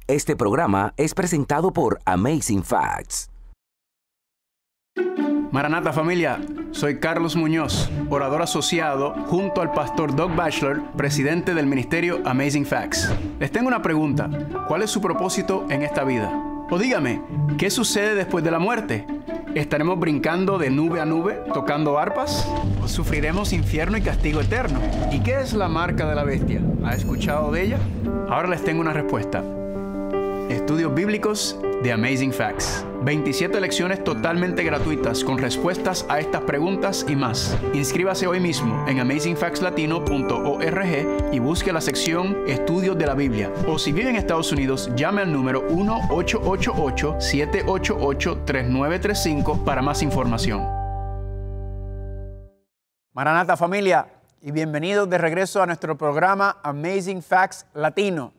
Este programa es presentado por Amazing Facts. Maranata familia, soy Carlos Muñoz, orador asociado junto al pastor Doug Batchelor, presidente del ministerio Amazing Facts. Les tengo una pregunta, ¿cuál es su propósito en esta vida? O dígame, ¿qué sucede después de la muerte? ¿Estaremos brincando de nube a nube, tocando arpas? ¿O sufriremos infierno y castigo eterno? ¿Y qué es la marca de la bestia? ¿Ha escuchado de ella? Ahora les tengo una respuesta. Estudios bíblicos de Amazing Facts. 27 lecciones totalmente gratuitas con respuestas a estas preguntas y más. Inscríbase hoy mismo en amazingfactslatino.org y busque la sección Estudios de la Biblia. O si vive en Estados Unidos, llame al número 1-888-788-3935 para más información. Maranata familia, y bienvenidos de regreso a nuestro programa Amazing Facts Latino.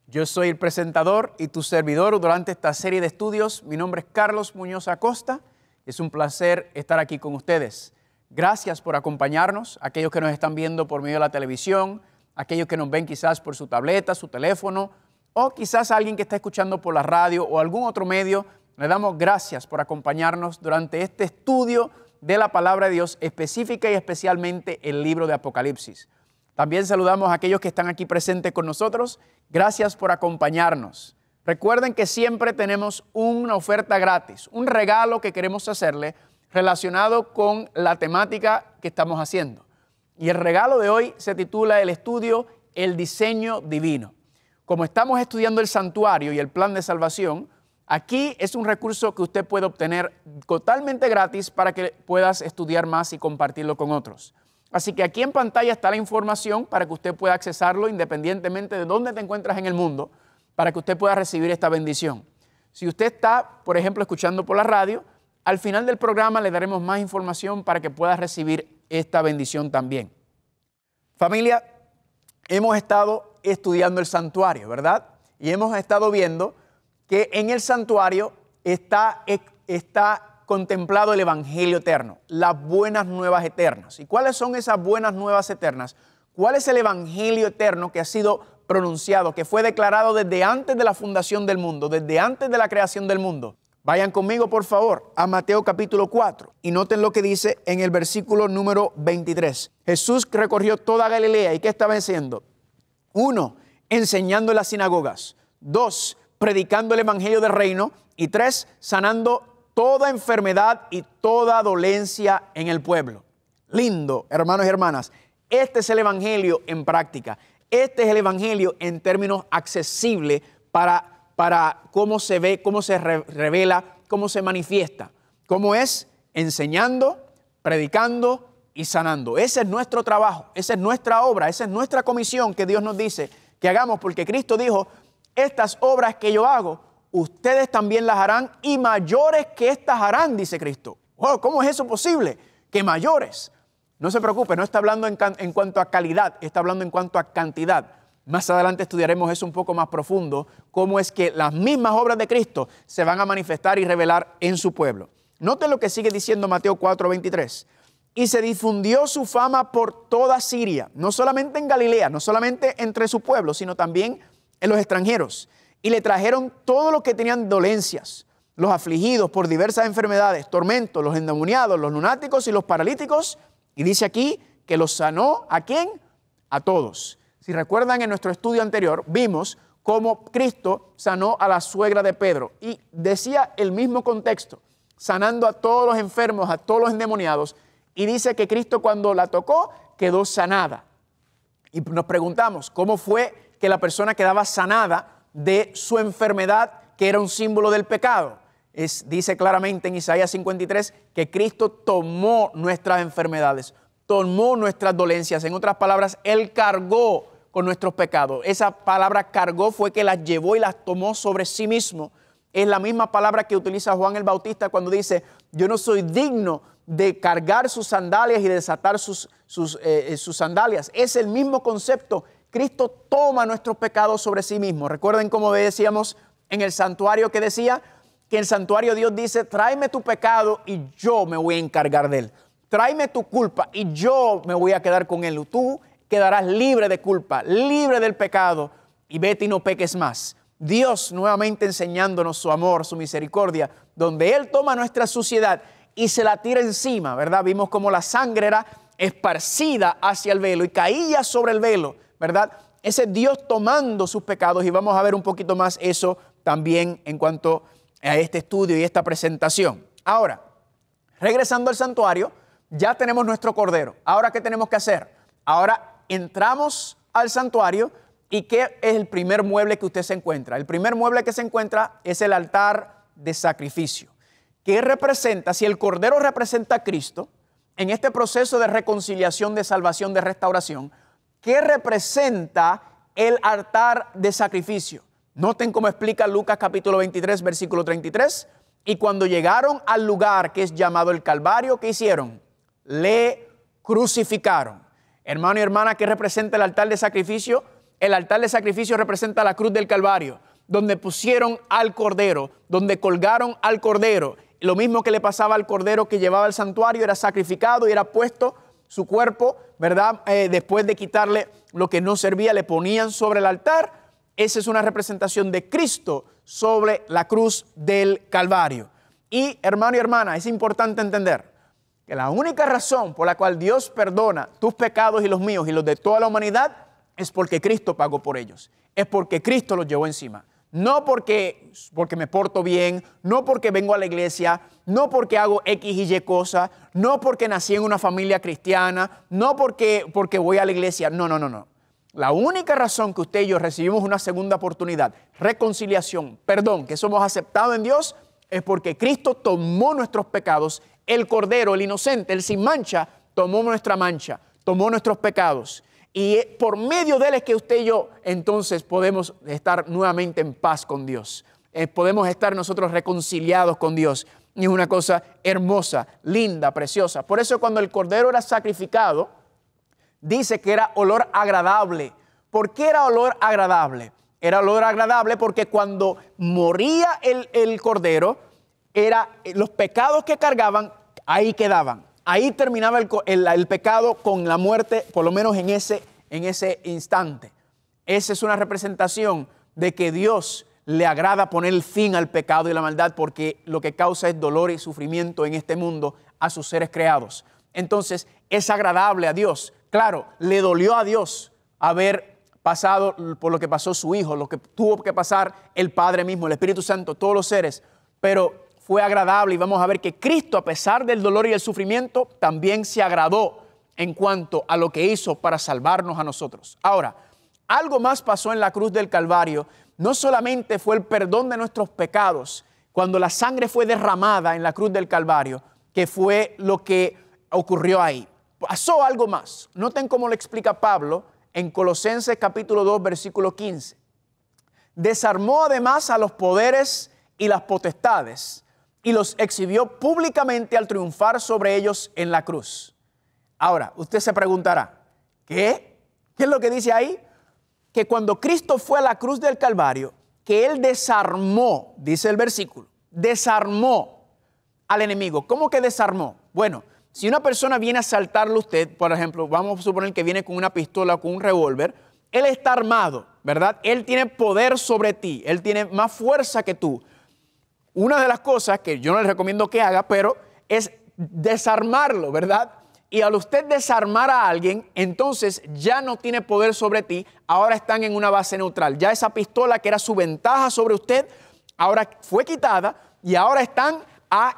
Yo soy el presentador y tu servidor durante esta serie de estudios. Mi nombre es Carlos Muñoz Acosta. Es un placer estar aquí con ustedes. Gracias por acompañarnos, aquellos que nos están viendo por medio de la televisión, aquellos que nos ven quizás por su tableta, su teléfono, o quizás alguien que está escuchando por la radio o algún otro medio. Le damos gracias por acompañarnos durante este estudio de la palabra de Dios, específica y especialmente el libro de Apocalipsis. También saludamos a aquellos que están aquí presentes con nosotros. Gracias por acompañarnos. Recuerden que siempre tenemos una oferta gratis, un regalo que queremos hacerle relacionado con la temática que estamos haciendo. Y el regalo de hoy se titula el estudio El diseño divino. Como estamos estudiando el santuario y el plan de salvación, aquí es un recurso que usted puede obtener totalmente gratis para que puedas estudiar más y compartirlo con otros. Así que aquí en pantalla está la información para que usted pueda accesarlo independientemente de dónde te encuentras en el mundo, para que usted pueda recibir esta bendición. Si usted está, por ejemplo, escuchando por la radio, al final del programa le daremos más información para que pueda recibir esta bendición también. Familia, hemos estado estudiando el santuario, ¿verdad? Y hemos estado viendo que en el santuario está contemplado el Evangelio eterno, las buenas nuevas eternas. ¿Y cuáles son esas buenas nuevas eternas? ¿Cuál es el Evangelio eterno que ha sido pronunciado, que fue declarado desde antes de la fundación del mundo, desde antes de la creación del mundo? Vayan conmigo, por favor, a Mateo capítulo 4 y noten lo que dice en el versículo número 23. Jesús recorrió toda Galilea y ¿qué estaba haciendo? 1, enseñando en las sinagogas. 2, predicando el Evangelio del reino. Y 3, sanando toda enfermedad y toda dolencia en el pueblo. Lindo, hermanos y hermanas. Este es el Evangelio en práctica. Este es el Evangelio en términos accesibles para cómo se ve, cómo se revela, cómo se manifiesta. Cómo es enseñando, predicando y sanando. Ese es nuestro trabajo, esa es nuestra obra, esa es nuestra comisión que Dios nos dice que hagamos, porque Cristo dijo, estas obras que yo hago, ustedes también las harán y mayores que estas harán, dice Cristo. Wow, ¿cómo es eso posible? Que mayores. No se preocupe, no está hablando en cuanto a calidad, está hablando en cuanto a cantidad. Más adelante estudiaremos eso un poco más profundo, cómo es que las mismas obras de Cristo se van a manifestar y revelar en su pueblo. Noten lo que sigue diciendo Mateo 4:23. Y se difundió su fama por toda Siria, no solamente en Galilea, no solamente entre su pueblo, sino también en los extranjeros. Y le trajeron todo lo que tenían dolencias, los afligidos por diversas enfermedades, tormentos, los endemoniados, los lunáticos y los paralíticos. Y dice aquí que los sanó, ¿a quién? A todos. Si recuerdan en nuestro estudio anterior, vimos cómo Cristo sanó a la suegra de Pedro. Y decía el mismo contexto, sanando a todos los enfermos, a todos los endemoniados. Y dice que Cristo cuando la tocó quedó sanada. Y nos preguntamos, ¿cómo fue que la persona quedaba sanada de su enfermedad, que era un símbolo del pecado? Dice claramente en Isaías 53 que Cristo tomó nuestras enfermedades, tomó nuestras dolencias. En otras palabras, Él cargó con nuestros pecados. Esa palabra cargó fue que las llevó y las tomó sobre sí mismo. Es la misma palabra que utiliza Juan el Bautista cuando dice, yo no soy digno de cargar sus sandalias y de desatar sus sandalias. Es el mismo concepto. Cristo toma nuestros pecados sobre sí mismo. Recuerden cómo decíamos en el santuario que decía que en el santuario Dios dice, tráeme tu pecado y yo me voy a encargar de él. Tráeme tu culpa y yo me voy a quedar con él. Tú quedarás libre de culpa, libre del pecado y vete y no peques más. Dios nuevamente enseñándonos su amor, su misericordia, donde Él toma nuestra suciedad y se la tira encima, ¿verdad? Vimos como la sangre era esparcida hacia el velo y caía sobre el velo, ¿verdad? Ese Dios tomando sus pecados, y vamos a ver un poquito más eso también en cuanto a este estudio y esta presentación. Ahora, regresando al santuario, ya tenemos nuestro cordero. Ahora, ¿qué tenemos que hacer? Ahora entramos al santuario. ¿Y qué es el primer mueble que usted se encuentra? El primer mueble que se encuentra es el altar de sacrificio. ¿Qué representa? Si el cordero representa a Cristo en este proceso de reconciliación, de salvación, de restauración, ¿qué representa el altar de sacrificio? Noten cómo explica Lucas capítulo 23, versículo 33. Y cuando llegaron al lugar que es llamado el Calvario, ¿qué hicieron? Le crucificaron. Hermano y hermana, ¿qué representa el altar de sacrificio? El altar de sacrificio representa la cruz del Calvario, donde pusieron al cordero, donde colgaron al cordero. Lo mismo que le pasaba al cordero que llevaba al santuario, era sacrificado y era puesto su cuerpo, ¿verdad? Después de quitarle lo que no servía, le ponían sobre el altar. Esa es una representación de Cristo sobre la cruz del Calvario. Y hermano y hermana, es importante entender que la única razón por la cual Dios perdona tus pecados y los míos y los de toda la humanidad es porque Cristo pagó por ellos. Es porque Cristo los llevó encima. No porque me porto bien, no porque vengo a la iglesia, no porque hago X y Y cosas, no porque nací en una familia cristiana, no porque voy a la iglesia. No. La única razón que usted y yo recibimos una segunda oportunidad, reconciliación, perdón, que somos aceptados en Dios, es porque Cristo tomó nuestros pecados. El Cordero, el inocente, el sin mancha, tomó nuestra mancha, tomó nuestros pecados. Y por medio de él es que usted y yo entonces podemos estar nuevamente en paz con Dios. Podemos estar nosotros reconciliados con Dios. Y es una cosa hermosa, linda, preciosa. Por eso cuando el cordero era sacrificado, dice que era olor agradable. ¿Por qué era olor agradable? Era olor agradable porque cuando moría el cordero, los pecados que cargaban, ahí quedaban. Ahí terminaba el pecado con la muerte, por lo menos en ese instante. Esa es una representación de que Dios le agrada poner fin al pecado y la maldad, porque lo que causa es dolor y sufrimiento en este mundo a sus seres creados. Entonces, es agradable a Dios. Claro, le dolió a Dios haber pasado por lo que pasó su Hijo, lo que tuvo que pasar el Padre mismo, el Espíritu Santo, todos los seres, pero fue agradable y vamos a ver que Cristo, a pesar del dolor y el sufrimiento, también se agradó en cuanto a lo que hizo para salvarnos a nosotros. Ahora, algo más pasó en la cruz del Calvario. No solamente fue el perdón de nuestros pecados, cuando la sangre fue derramada en la cruz del Calvario, que fue lo que ocurrió ahí. Pasó algo más. Noten cómo lo explica Pablo en Colosenses capítulo 2, versículo 15. Desarmó además a los poderes y las potestades, y los exhibió públicamente al triunfar sobre ellos en la cruz. Ahora, usted se preguntará, ¿qué? ¿Qué es lo que dice ahí? Que cuando Cristo fue a la cruz del Calvario, que Él desarmó, dice el versículo, desarmó al enemigo. ¿Cómo que desarmó? Bueno, si una persona viene a asaltarle a usted, por ejemplo, vamos a suponer que viene con una pistola o con un revólver, él está armado, ¿verdad? Él tiene poder sobre ti, él tiene más fuerza que tú. Una de las cosas que yo no le recomiendo que haga, pero es desarmarlo, ¿verdad? Y al usted desarmar a alguien, entonces ya no tiene poder sobre ti, ahora están en una base neutral. Ya esa pistola que era su ventaja sobre usted, ahora fue quitada y ahora están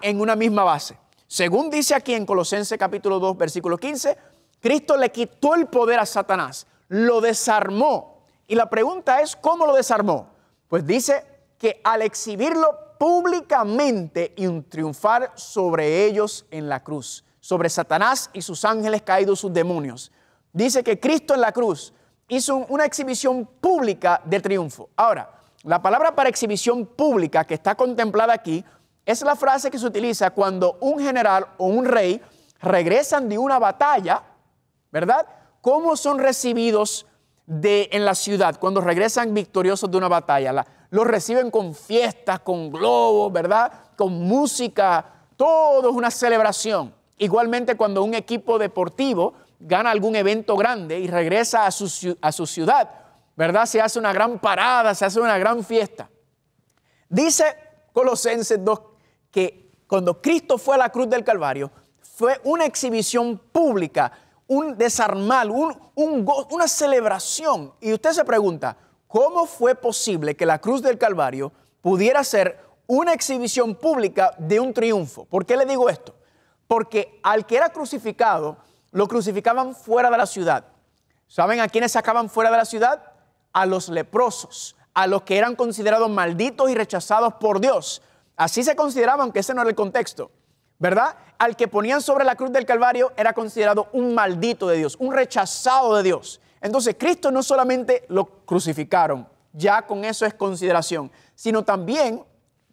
en una misma base. Según dice aquí en Colosenses capítulo 2, versículo 15, Cristo le quitó el poder a Satanás, lo desarmó. Y la pregunta es, ¿cómo lo desarmó? Pues dice que al exhibirlo públicamente y triunfar sobre ellos en la cruz, sobre Satanás y sus ángeles caídos, sus demonios. Dice que Cristo en la cruz hizo una exhibición pública de triunfo. Ahora, la palabra para exhibición pública que está contemplada aquí es la frase que se utiliza cuando un general o un rey regresan de una batalla, ¿verdad? ¿Cómo son recibidos en la ciudad cuando regresan victoriosos de una batalla? Los reciben con fiestas, con globos, ¿verdad? Con música, todo es una celebración. Igualmente cuando un equipo deportivo gana algún evento grande y regresa a su ciudad, ¿verdad? Se hace una gran parada, se hace una gran fiesta. Dice Colosenses 2 que cuando Cristo fue a la cruz del Calvario, fue una exhibición pública, un desarmar, una celebración. Y usted se pregunta, ¿cómo fue posible que la cruz del Calvario pudiera ser una exhibición pública de un triunfo? ¿Por qué le digo esto? Porque al que era crucificado, lo crucificaban fuera de la ciudad. ¿Saben a quiénes sacaban fuera de la ciudad? A los leprosos, a los que eran considerados malditos y rechazados por Dios. Así se consideraban, aunque ese no era el contexto, ¿verdad? Al que ponían sobre la cruz del Calvario era considerado un maldito de Dios, un rechazado de Dios. Entonces Cristo no solamente lo crucificaron, ya con eso es consideración, sino también,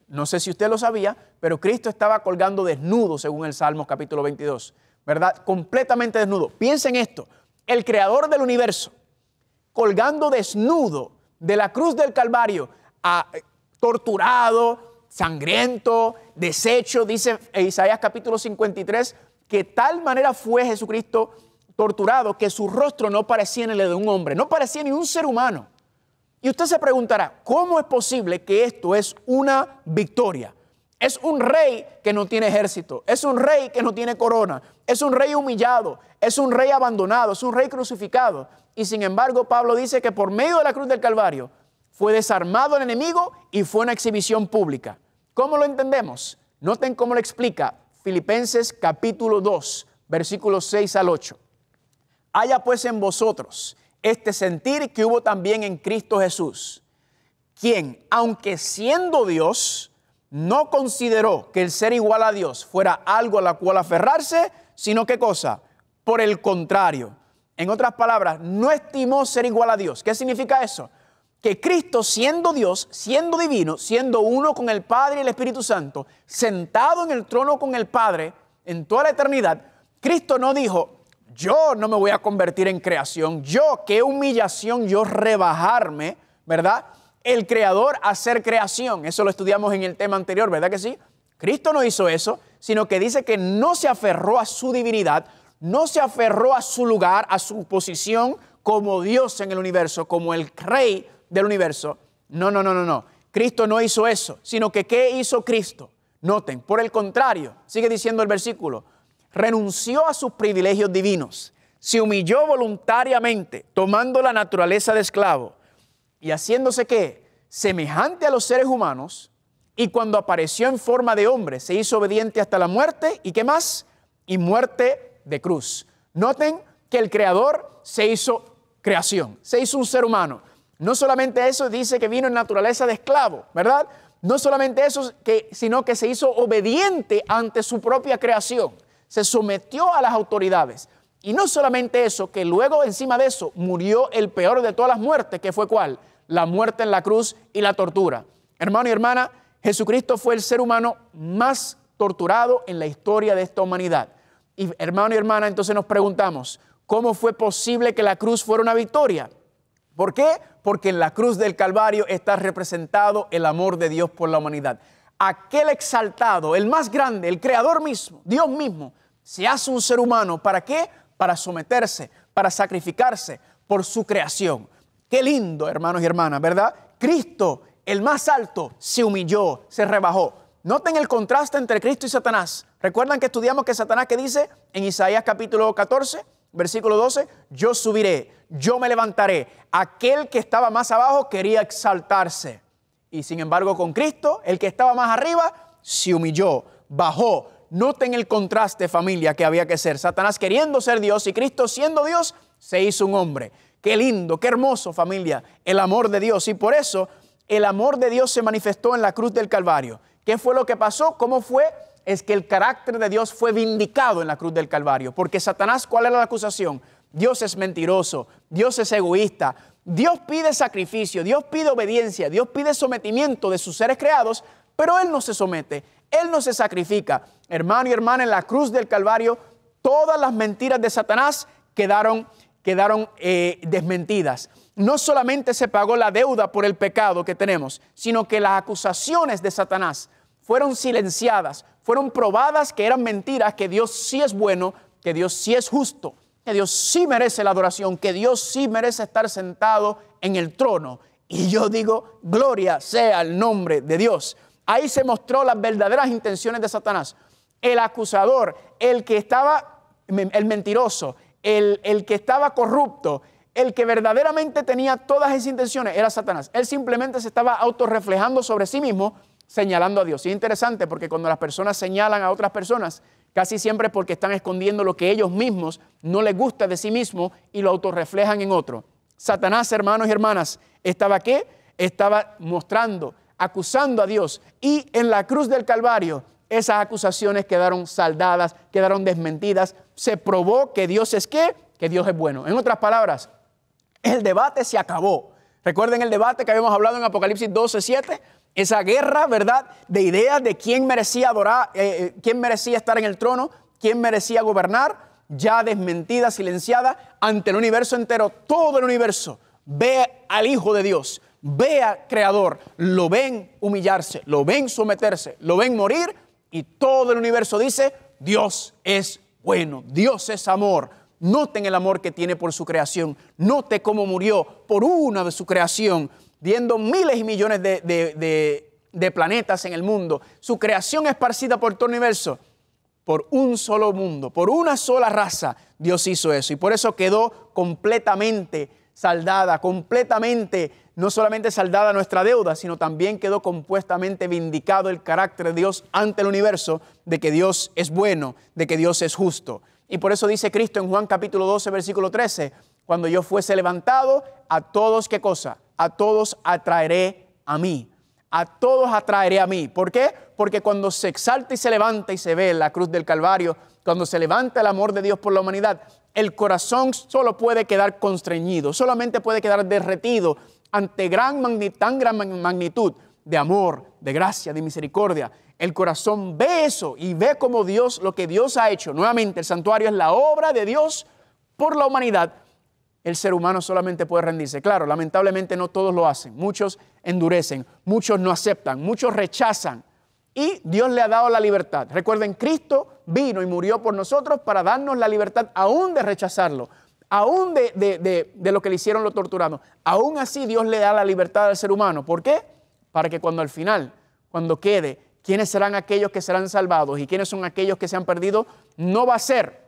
no sé si usted lo sabía, pero Cristo estaba colgando desnudo según el Salmos capítulo 22, ¿verdad? Completamente desnudo. Piensen esto, el creador del universo, colgando desnudo de la cruz del Calvario, torturado, sangriento, deshecho, dice Isaías capítulo 53, que tal manera fue Jesucristo torturado que su rostro no parecía ni el de un hombre, no parecía ni un ser humano. Y usted se preguntará, ¿cómo es posible que esto es una victoria? Es un rey que no tiene ejército, es un rey que no tiene corona, es un rey humillado, es un rey abandonado, es un rey crucificado. Y sin embargo, Pablo dice que por medio de la cruz del Calvario fue desarmado el enemigo y fue una exhibición pública. ¿Cómo lo entendemos? Noten cómo lo explica Filipenses capítulo 2, versículos 6 al 8. Haya pues en vosotros este sentir que hubo también en Cristo Jesús, quien, aunque siendo Dios, no consideró que el ser igual a Dios fuera algo a la cual aferrarse, sino ¿qué cosa? Por el contrario. En otras palabras, no estimó ser igual a Dios. ¿Qué significa eso? Que Cristo, siendo Dios, siendo divino, siendo uno con el Padre y el Espíritu Santo, sentado en el trono con el Padre en toda la eternidad, Cristo no dijo, yo no me voy a convertir en creación, yo, qué humillación, yo rebajarme, ¿verdad? El creador hacer creación, eso lo estudiamos en el tema anterior, ¿verdad que sí? Cristo no hizo eso, sino que dice que no se aferró a su divinidad, no se aferró a su lugar, a su posición como Dios en el universo, como el rey del universo. No. Cristo no hizo eso, sino que ¿qué hizo Cristo? Noten, por el contrario, sigue diciendo el versículo, renunció a sus privilegios divinos, se humilló voluntariamente, tomando la naturaleza de esclavo y haciéndose ¿qué? Semejante a los seres humanos, y cuando apareció en forma de hombre, se hizo obediente hasta la muerte, ¿y qué más? Y muerte de cruz. Noten que el Creador se hizo creación, se hizo un ser humano. No solamente eso, dice que vino en naturaleza de esclavo, ¿verdad? No solamente eso, sino que se hizo obediente ante su propia creación. Se sometió a las autoridades. Y no solamente eso, que luego encima de eso murió el peor de todas las muertes, que fue ¿cuál? La muerte en la cruz y la tortura. Hermano y hermana, Jesucristo fue el ser humano más torturado en la historia de esta humanidad. Y hermano y hermana, entonces nos preguntamos, ¿cómo fue posible que la cruz fuera una victoria? ¿Por qué? Porque en la cruz del Calvario está representado el amor de Dios por la humanidad. Aquel exaltado, el más grande, el Creador mismo, Dios mismo, se hace un ser humano. ¿Para qué? Para someterse, para sacrificarse por su creación. Qué lindo, hermanos y hermanas, ¿verdad? Cristo, el más alto, se humilló, se rebajó. Noten el contraste entre Cristo y Satanás. ¿Recuerdan que estudiamos que Satanás, ¿qué dice? En Isaías capítulo 14, versículo 12, yo subiré, yo me levantaré. Aquel que estaba más abajo quería exaltarse. Y sin embargo con Cristo, el que estaba más arriba, se humilló, bajó. Noten el contraste, familia, que había que ser. Satanás queriendo ser Dios y Cristo siendo Dios, se hizo un hombre. Qué lindo, qué hermoso, familia, el amor de Dios. Y por eso el amor de Dios se manifestó en la cruz del Calvario. ¿Qué fue lo que pasó? ¿Cómo fue? Es que el carácter de Dios fue vindicado en la cruz del Calvario. Porque Satanás, ¿cuál era la acusación? Dios es mentiroso, Dios es egoísta, Dios pide sacrificio, Dios pide obediencia, Dios pide sometimiento de sus seres creados, pero Él no se somete, Él no se sacrifica. Hermano y hermana, en la cruz del Calvario, todas las mentiras de Satanás quedaron desmentidas. No solamente se pagó la deuda por el pecado que tenemos, sino que las acusaciones de Satanás fueron silenciadas, fueron probadas que eran mentiras, que Dios sí es bueno, que Dios sí es justo, que Dios sí merece la adoración, que Dios sí merece estar sentado en el trono. Y yo digo, gloria sea el nombre de Dios. Ahí se mostró las verdaderas intenciones de Satanás. El acusador, el que estaba, el mentiroso, el que estaba corrupto, el que verdaderamente tenía todas esas intenciones era Satanás. Él simplemente se estaba autorreflejando sobre sí mismo, señalando a Dios. Y es interesante porque cuando las personas señalan a otras personas, casi siempre es porque están escondiendo lo que ellos mismos no les gusta de sí mismos y lo autorreflejan en otro. Satanás, hermanos y hermanas, ¿estaba qué? Estaba mostrando, acusando a Dios. Y en la cruz del Calvario, esas acusaciones quedaron saldadas, quedaron desmentidas. Se probó que Dios es ¿qué? Que Dios es bueno. En otras palabras, el debate se acabó. Recuerden el debate que habíamos hablado en Apocalipsis 12:7. Esa guerra, ¿verdad?, de ideas de quién merecía adorar, quién merecía estar en el trono, quién merecía gobernar, ya desmentida, silenciada ante el universo entero. Todo el universo ve al Hijo de Dios, ve al Creador, lo ven humillarse, lo ven someterse, lo ven morir y todo el universo dice, Dios es bueno, Dios es amor. Noten el amor que tiene por su creación, note cómo murió por una de su creación, viendo miles y millones de planetas en el mundo, su creación esparcida por todo el universo, por un solo mundo, por una sola raza, Dios hizo eso. Y por eso quedó completamente saldada, no solamente saldada nuestra deuda, sino también quedó compuestamente vindicado el carácter de Dios ante el universo, de que Dios es bueno, de que Dios es justo. Y por eso dice Cristo en Juan capítulo 12, versículo 13, cuando yo fuese levantado, a todos, ¿qué cosa? A todos atraeré a mí. A todos atraeré a mí. ¿Por qué? Porque cuando se exalta y se levanta y se ve en la cruz del Calvario, cuando se levanta el amor de Dios por la humanidad, el corazón solo puede quedar constreñido, solamente puede quedar derretido ante tan gran magnitud de amor, de gracia, de misericordia. El corazón ve eso y ve como Dios, lo que Dios ha hecho. Nuevamente, el santuario es la obra de Dios por la humanidad. El ser humano solamente puede rendirse. Claro, lamentablemente no todos lo hacen. Muchos endurecen, muchos no aceptan, muchos rechazan. Y Dios le ha dado la libertad. Recuerden, Cristo vino y murió por nosotros para darnos la libertad aún de rechazarlo, aún de lo que le hicieron lo torturado. Aún así Dios le da la libertad al ser humano. ¿Por qué? Para que cuando al final, cuando quede, quiénes serán aquellos que serán salvados y quiénes son aquellos que se han perdido, no va a ser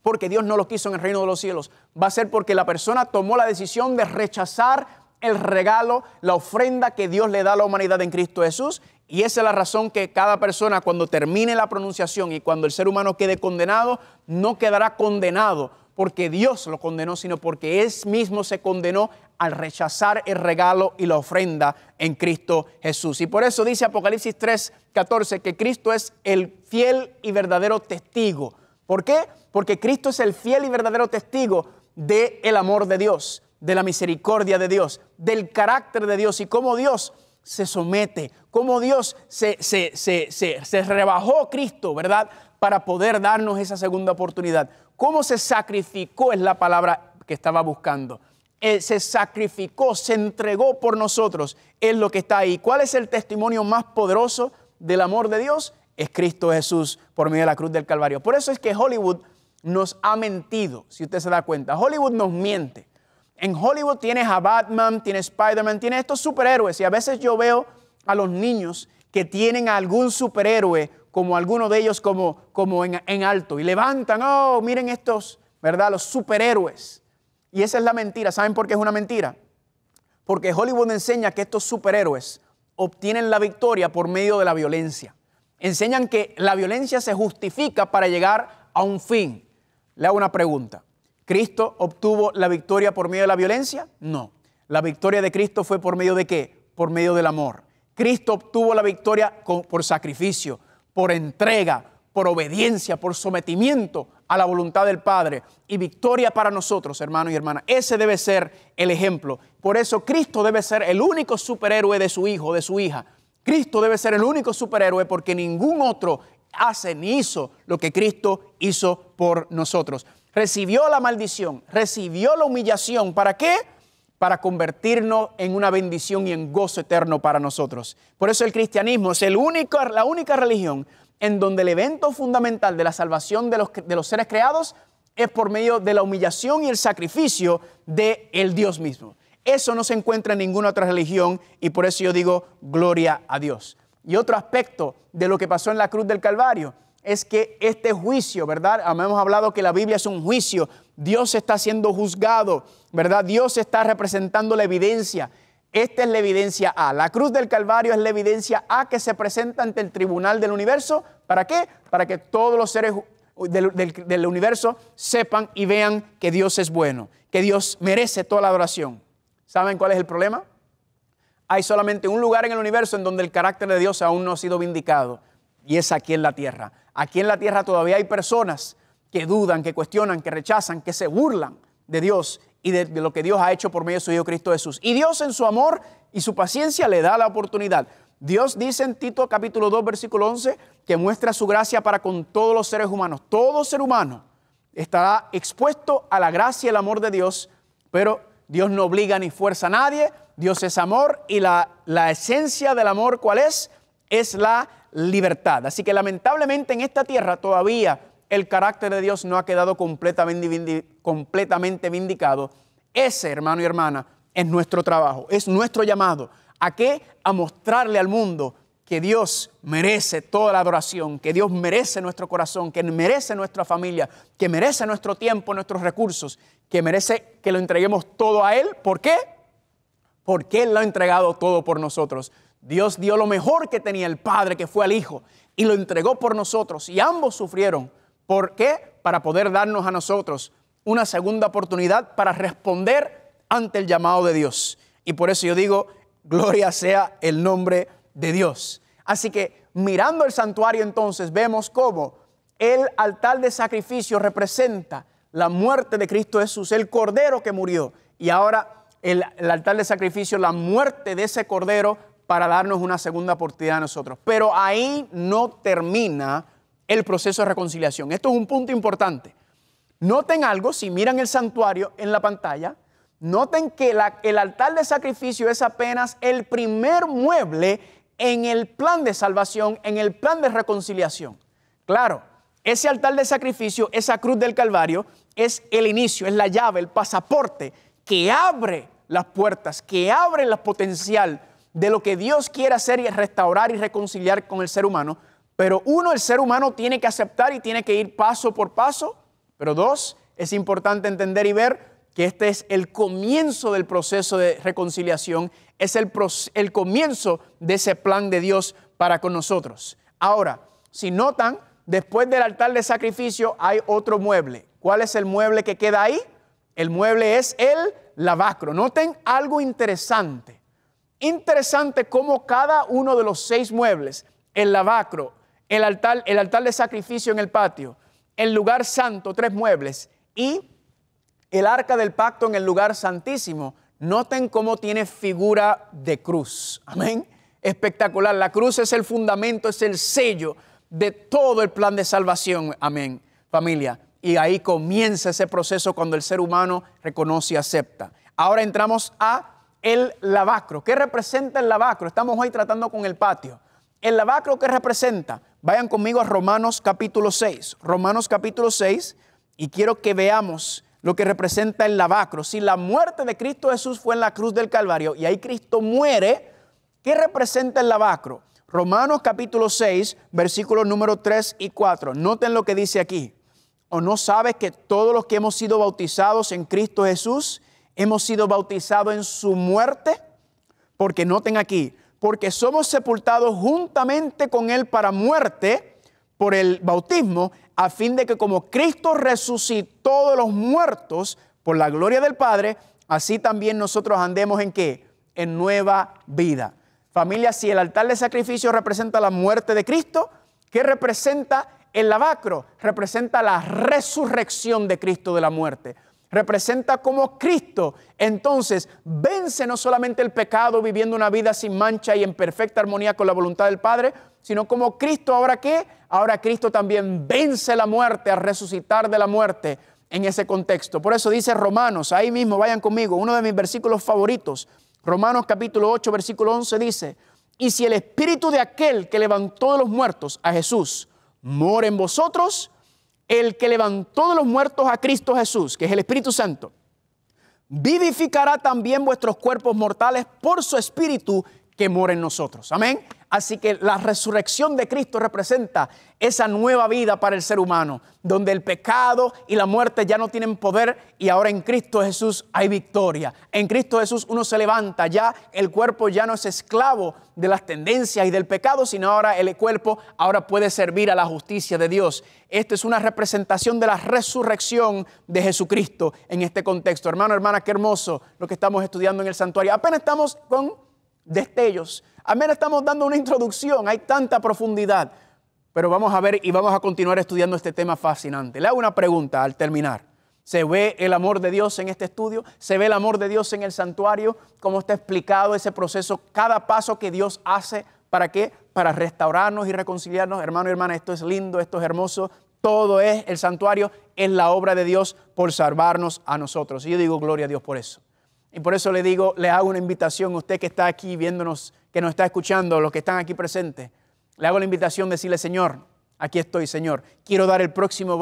porque Dios no lo quiso en el reino de los cielos. Va a ser porque la persona tomó la decisión de rechazar el regalo, la ofrenda que Dios le da a la humanidad en Cristo Jesús. Y esa es la razón que cada persona, cuando termine la pronunciación y cuando el ser humano quede condenado, no quedará condenado porque Dios lo condenó, sino porque Él mismo se condenó al rechazar el regalo y la ofrenda en Cristo Jesús. Y por eso dice Apocalipsis 3:14 que Cristo es el fiel y verdadero testigo. ¿Por qué? Porque Cristo es el fiel y verdadero testigo del amor de Dios, de la misericordia de Dios, del carácter de Dios y cómo Dios se somete, cómo Dios se rebajó Cristo, ¿verdad?, para poder darnos esa segunda oportunidad. Cómo se sacrificó es la palabra que estaba buscando. Se sacrificó, se entregó por nosotros, es lo que está ahí. ¿Cuál es el testimonio más poderoso del amor de Dios? Es Cristo Jesús por medio de la cruz del Calvario. Por eso es que Hollywood nos ha mentido, si usted se da cuenta. Hollywood nos miente. En Hollywood tienes a Batman, tienes Spider-Man, tienes estos superhéroes. Y a veces yo veo a los niños que tienen a algún superhéroe, como alguno de ellos como en alto. Y levantan, oh, miren estos, ¿verdad?, los superhéroes. Y esa es la mentira. ¿Saben por qué es una mentira? Porque Hollywood enseña que estos superhéroes obtienen la victoria por medio de la violencia. Enseñan que la violencia se justifica para llegar a un fin. Le hago una pregunta. ¿Cristo obtuvo la victoria por medio de la violencia? No. La victoria de Cristo fue por medio de ¿qué? Por medio del amor. Cristo obtuvo la victoria por sacrificio, por entrega, por obediencia, por sometimiento a la voluntad del Padre. Y victoria para nosotros, hermanos y hermanas. Ese debe ser el ejemplo. Por eso Cristo debe ser el único superhéroe de su hijo, de su hija. Cristo debe ser el único superhéroe porque ningún otro hace ni hizo lo que Cristo hizo por nosotros. Recibió la maldición, recibió la humillación. ¿Para qué? Para convertirnos en una bendición y en gozo eterno para nosotros. Por eso el cristianismo es la única religión en donde el evento fundamental de la salvación de los seres creados es por medio de la humillación y el sacrificio de el Dios mismo. Eso no se encuentra en ninguna otra religión y por eso yo digo gloria a Dios. Y otro aspecto de lo que pasó en la cruz del Calvario es que este juicio, ¿verdad? Hemos hablado que la Biblia es un juicio. Dios está siendo juzgado, ¿verdad? Dios está representando la evidencia. Esta es la evidencia A. La cruz del Calvario es la evidencia A que se presenta ante el tribunal del universo. ¿Para qué? Para que todos los seres del universo sepan y vean que Dios es bueno, que Dios merece toda la adoración. ¿Saben cuál es el problema? Hay solamente un lugar en el universo en donde el carácter de Dios aún no ha sido vindicado, y es aquí en la tierra. Aquí en la tierra todavía hay personas que dudan, que cuestionan, que rechazan, que se burlan de Dios y de lo que Dios ha hecho por medio de su Hijo Cristo Jesús. Y Dios en su amor y su paciencia le da la oportunidad. Dios dice en Tito capítulo 2 versículo 11 que muestra su gracia para con todos los seres humanos. Todo ser humano estará expuesto a la gracia y el amor de Dios, pero Dios no obliga ni fuerza a nadie. Dios es amor y la esencia del amor, ¿cuál es? Es la libertad. Así que lamentablemente en esta tierra todavía el carácter de Dios no ha quedado completamente vindicado. Ese, hermano y hermana, es nuestro trabajo, es nuestro llamado. ¿A qué? A mostrarle al mundo que Dios merece toda la adoración, que Dios merece nuestro corazón, que merece nuestra familia, que merece nuestro tiempo, nuestros recursos, que merece que lo entreguemos todo a Él. ¿Por qué? Porque Él lo ha entregado todo por nosotros. Dios dio lo mejor que tenía el Padre, que fue al Hijo, y lo entregó por nosotros. Y ambos sufrieron. ¿Por qué? Para poder darnos a nosotros una segunda oportunidad para responder ante el llamado de Dios. Y por eso yo digo, gloria sea el nombre de Dios. Así que mirando el santuario entonces vemos cómo el altar de sacrificio representa la muerte de Cristo Jesús, el Cordero que murió. Y ahora el altar de sacrificio, la muerte de ese Cordero para darnos una segunda oportunidad a nosotros. Pero ahí no termina el proceso de reconciliación. Esto es un punto importante. Noten algo, si miran el santuario en la pantalla, noten que el altar de sacrificio es apenas el primer mueble en el plan de salvación, en el plan de reconciliación. Claro, ese altar de sacrificio, esa cruz del Calvario, es el inicio, es la llave, el pasaporte que abre las puertas, que abre el potencial de lo que Dios quiere hacer y restaurar y reconciliar con el ser humano. Pero uno, el ser humano tiene que aceptar y tiene que ir paso por paso. Pero dos, es importante entender y ver que este es el comienzo del proceso de reconciliación, es el comienzo de ese plan de Dios para con nosotros. Ahora, si notan, después del altar de sacrificio hay otro mueble. ¿Cuál es el mueble que queda ahí? El mueble es el lavacro. Noten algo interesante. Interesante cómo cada uno de los 6 muebles, el lavacro, el altar de sacrificio en el patio, el lugar santo, 3 muebles, y el arca del pacto en el lugar santísimo, noten cómo tiene figura de cruz. Amén. Espectacular. La cruz es el fundamento, es el sello de todo el plan de salvación. Amén, familia. Y ahí comienza ese proceso cuando el ser humano reconoce y acepta. Ahora entramos a el lavacro. ¿Qué representa el lavacro? Estamos hoy tratando con el patio. ¿El lavacro qué representa? Vayan conmigo a Romanos capítulo 6. Romanos capítulo 6, y quiero que veamos lo que representa el lavacro. Si la muerte de Cristo Jesús fue en la cruz del Calvario y ahí Cristo muere, ¿qué representa el lavacro? Romanos capítulo 6, versículos número 3 y 4. Noten lo que dice aquí. ¿O no sabes que todos los que hemos sido bautizados en Cristo Jesús hemos sido bautizados en su muerte? Porque noten aquí, porque somos sepultados juntamente con Él para muerte por el bautismo, a fin de que como Cristo resucitó de los muertos por la gloria del Padre, así también nosotros andemos ¿en qué? En nueva vida. Familia, si el altar de sacrificio representa la muerte de Cristo, ¿qué representa el lavacro? Representa la resurrección de Cristo de la muerte. Representa cómo Cristo entonces vence no solamente el pecado viviendo una vida sin mancha y en perfecta armonía con la voluntad del Padre, sino como Cristo, ¿ahora qué? Ahora Cristo también vence la muerte, a resucitar de la muerte en ese contexto. Por eso dice Romanos, ahí mismo vayan conmigo, uno de mis versículos favoritos, Romanos capítulo 8, versículo 11 dice, y si el espíritu de aquel que levantó de los muertos a Jesús mora en vosotros, el que levantó de los muertos a Cristo Jesús, que es el Espíritu Santo, vivificará también vuestros cuerpos mortales por su Espíritu que mora en nosotros. Amén. Así que la resurrección de Cristo representa esa nueva vida para el ser humano, donde el pecado y la muerte ya no tienen poder y ahora en Cristo Jesús hay victoria. En Cristo Jesús uno se levanta, ya el cuerpo ya no es esclavo de las tendencias y del pecado, sino ahora el cuerpo ahora puede servir a la justicia de Dios. Esto es una representación de la resurrección de Jesucristo en este contexto. Hermano, hermana, qué hermoso lo que estamos estudiando en el santuario. Apenas estamos con destellos. Apenas estamos dando una introducción, hay tanta profundidad, pero vamos a ver y vamos a continuar estudiando este tema fascinante. Le hago una pregunta al terminar. ¿Se ve el amor de Dios en este estudio? ¿Se ve el amor de Dios en el santuario? ¿Cómo está explicado ese proceso? Cada paso que Dios hace, ¿para qué? Para restaurarnos y reconciliarnos. Hermano y hermana, esto es lindo, esto es hermoso. Todo es, el santuario es la obra de Dios por salvarnos a nosotros. Y yo digo gloria a Dios por eso. Y por eso le digo, le hago una invitación a usted que está aquí viéndonos, que nos está escuchando, los que están aquí presentes. Le hago la invitación de decirle, Señor, aquí estoy, Señor. Quiero dar el próximo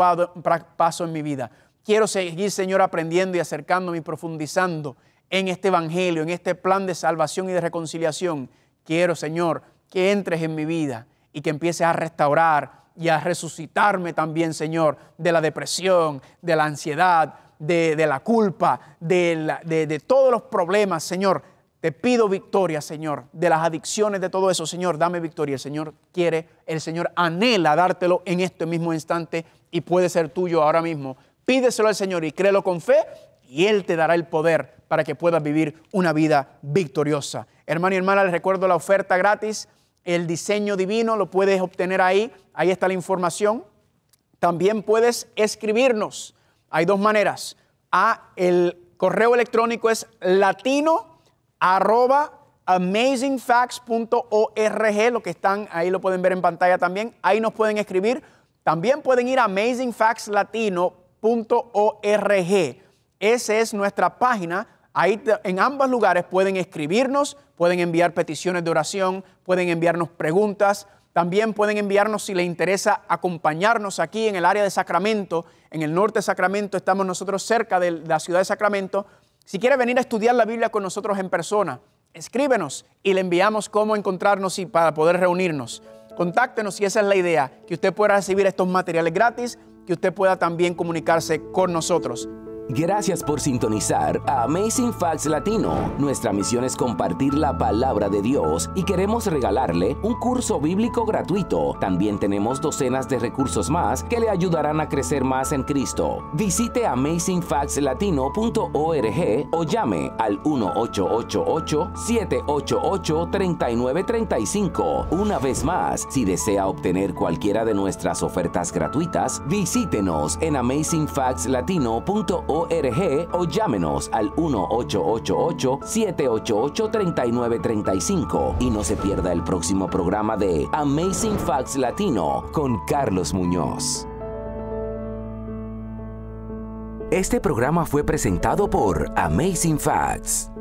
paso en mi vida. Quiero seguir, Señor, aprendiendo y acercándome y profundizando en este evangelio, en este plan de salvación y de reconciliación. Quiero, Señor, que entres en mi vida y que empieces a restaurar y a resucitarme también, Señor, de la depresión, de la ansiedad, de la culpa, de todos los problemas, Señor. Te pido victoria, Señor, de las adicciones, de todo eso, Señor, dame victoria. El Señor quiere, el Señor anhela dártelo en este mismo instante y puede ser tuyo ahora mismo. Pídeselo al Señor y créelo con fe y Él te dará el poder para que puedas vivir una vida victoriosa. Hermano y hermana, les recuerdo la oferta gratis, el diseño divino, lo puedes obtener ahí está la información. También puedes escribirnos. Hay dos maneras. El correo electrónico es latino@amazingfacts.org. Lo que están ahí lo pueden ver en pantalla también. Ahí nos pueden escribir. También pueden ir a amazingfactslatino.org. Esa es nuestra página. Ahí en ambos lugares pueden escribirnos, pueden enviar peticiones de oración, pueden enviarnos preguntas. También pueden enviarnos si les interesa acompañarnos aquí en el área de Sacramento. En el norte de Sacramento estamos nosotros cerca de la ciudad de Sacramento. Si quiere venir a estudiar la Biblia con nosotros en persona, escríbenos y le enviamos cómo encontrarnos y para poder reunirnos. Contáctenos si esa es la idea, que usted pueda recibir estos materiales gratis, que usted pueda también comunicarse con nosotros. Gracias por sintonizar a Amazing Facts Latino. Nuestra misión es compartir la palabra de Dios y queremos regalarle un curso bíblico gratuito. También tenemos docenas de recursos más que le ayudarán a crecer más en Cristo. Visite amazingfactslatino.org o llame al 1-888-788-3935. Una vez más, si desea obtener cualquiera de nuestras ofertas gratuitas, visítenos en amazingfactslatino.org o llámenos al 1-888-788-3935 y no se pierda el próximo programa de Amazing Facts Latino con Carlos Muñoz. Este programa fue presentado por Amazing Facts.